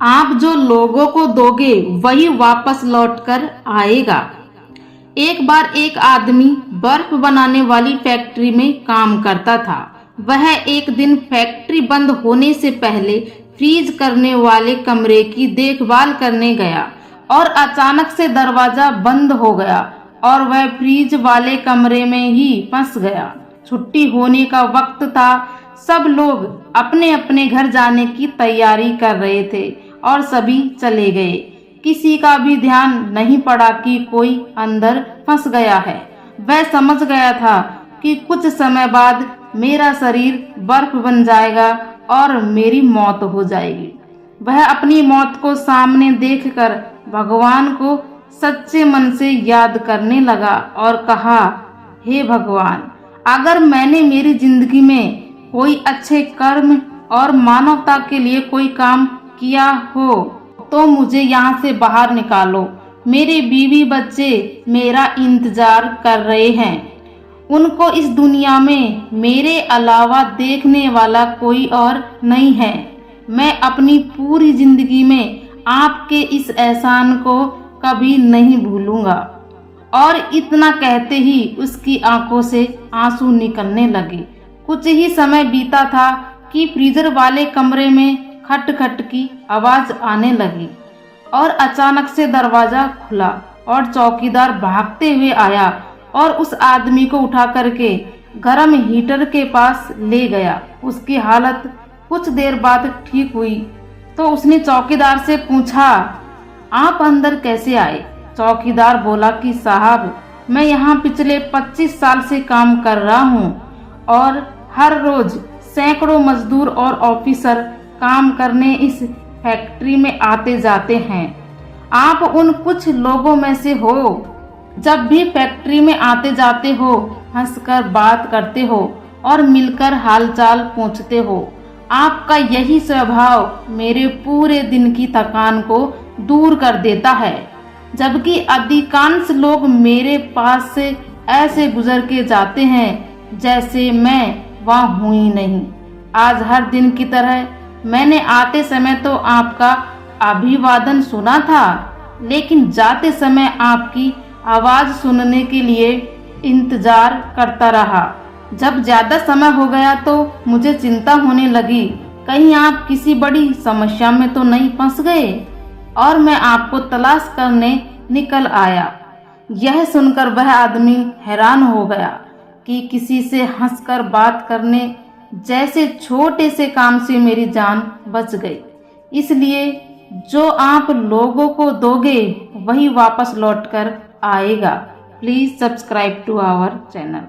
आप जो लोगों को दोगे वही वापस लौटकर आएगा। एक बार एक आदमी बर्फ बनाने वाली फैक्ट्री में काम करता था। वह एक दिन फैक्ट्री बंद होने से पहले फ्रीज करने वाले कमरे की देखभाल करने गया और अचानक से दरवाजा बंद हो गया और वह फ्रीज वाले कमरे में ही फंस गया। छुट्टी होने का वक्त था। सब लोग अपने अपने घर जाने की तैयारी कर रहे थे और सभी चले गए। किसी का भी ध्यान नहीं पड़ा कि कोई अंदर फंस गया है। वह समझ गया था कि कुछ समय बाद मेरा शरीर बर्फ बन जाएगा और मेरी मौत हो जाएगी। वह अपनी मौत को सामने देखकर भगवान को सच्चे मन से याद करने लगा और कहा, हे भगवान, अगर मैंने मेरी जिंदगी में कोई अच्छे कर्म और मानवता के लिए कोई काम किया हो तो मुझे यहाँ से बाहर निकालो। मेरे बीवी बच्चे मेरा इंतजार कर रहे हैं। उनको इस दुनिया में मेरे अलावा देखने वाला कोई और नहीं है। मैं अपनी पूरी जिंदगी में आपके इस एहसान को कभी नहीं भूलूंगा। और इतना कहते ही उसकी आंखों से आंसू निकलने लगे। कुछ ही समय बीता था कि फ्रीजर वाले कमरे में खट खट की आवाज आने लगी और अचानक से दरवाजा खुला और चौकीदार भागते हुए आया और उस आदमी को उठा करके गर्म हीटर के पास ले गया। उसकी हालत कुछ देर बाद ठीक हुई तो उसने चौकीदार से पूछा, आप अंदर कैसे आए? चौकीदार बोला कि साहब, मैं यहाँ पिछले 25 साल से काम कर रहा हूँ और हर रोज सैकड़ों मजदूर और ऑफिसर काम करने इस फैक्ट्री में आते जाते हैं। आप उन कुछ लोगों में से हो। जब भी फैक्ट्री में आते जाते हो, हंसकर बात करते हो और मिलकर हालचाल पूछते हो। आपका यही स्वभाव मेरे पूरे दिन की थकान को दूर कर देता है, जबकि अधिकांश लोग मेरे पास से ऐसे गुजर के जाते हैं जैसे मैं वहाँ हूँ ही नहीं। आज हर दिन की तरह मैंने आते समय तो आपका अभिवादन सुना था, लेकिन जाते समय आपकी आवाज सुनने के लिए इंतजार करता रहा। जब ज्यादा समय हो गया तो मुझे चिंता होने लगी, कहीं आप किसी बड़ी समस्या में तो नहीं फंस गए, और मैं आपको तलाश करने निकल आया। यह सुनकर वह आदमी हैरान हो गया कि किसी से हंसकर बात करने जैसे छोटे से काम से मेरी जान बच गई। इसलिए जो आप लोगों को दोगे वही वापस लौटकर आएगा। Please subscribe to our channel.